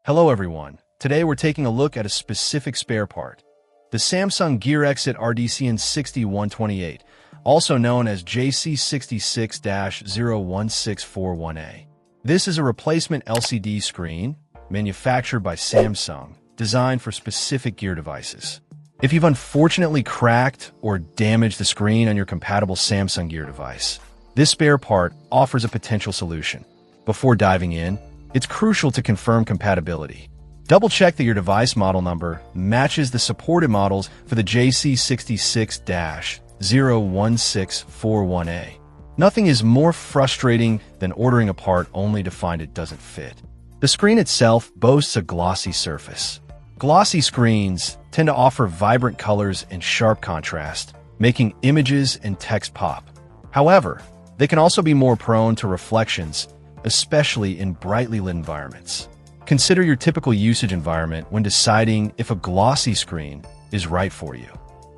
Hello everyone. Today we're taking a look at a specific spare part. The Samsung Gear Exit RDCN 6128, also known as JC66-01641A. This is a replacement LCD screen manufactured by Samsung, designed for specific gear devices. If you've unfortunately cracked or damaged the screen on your compatible Samsung Gear device, this spare part offers a potential solution. Before diving in, it's crucial to confirm compatibility. Double-check that your device model number matches the supported models for the JC66-01641A. Nothing is more frustrating than ordering a part only to find it doesn't fit. The screen itself boasts a glossy surface. Glossy screens tend to offer vibrant colors and sharp contrast, making images and text pop. However, they can also be more prone to reflections, especially in brightly lit environments. Consider your typical usage environment when deciding if a glossy screen is right for you.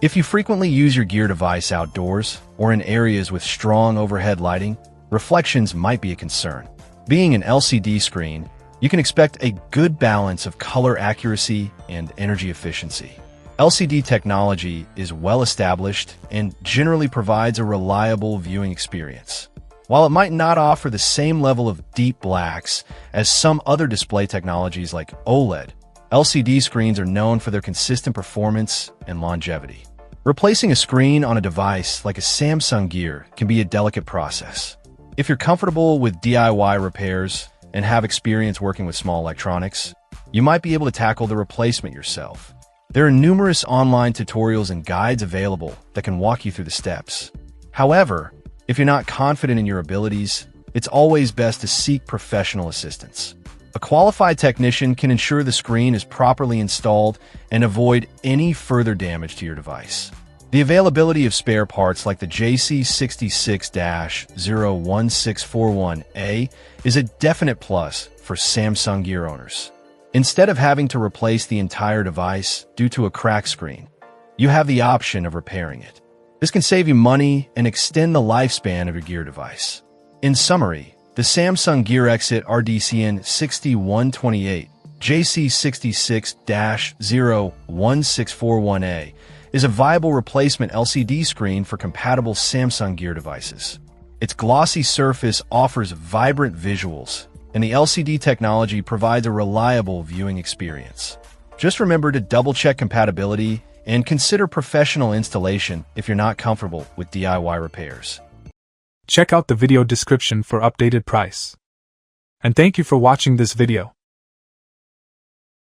If you frequently use your Gear device outdoors or in areas with strong overhead lighting, reflections might be a concern. Being an LCD screen, you can expect a good balance of color accuracy and energy efficiency. LCD technology is well established and generally provides a reliable viewing experience. While it might not offer the same level of deep blacks as some other display technologies like OLED, LCD screens are known for their consistent performance and longevity. Replacing a screen on a device like a Samsung Gear can be a delicate process. If you're comfortable with DIY repairs and have experience working with small electronics, you might be able to tackle the replacement yourself. There are numerous online tutorials and guides available that can walk you through the steps. However, if you're not confident in your abilities, it's always best to seek professional assistance. A qualified technician can ensure the screen is properly installed and avoid any further damage to your device. The availability of spare parts like the JC66-01641A is a definite plus for Samsung Gear owners. Instead of having to replace the entire device due to a cracked screen, you have the option of repairing it. This can save you money and extend the lifespan of your Gear device. In summary, the Samsung Gear Exit RDCN 6128 JC66-01641A is a viable replacement LCD screen for compatible Samsung Gear devices. Its glossy surface offers vibrant visuals, and the LCD technology provides a reliable viewing experience. Just remember to double-check compatibility and consider professional installation if you're not comfortable with DIY repairs. Check out the video description for updated price. And thank you for watching this video.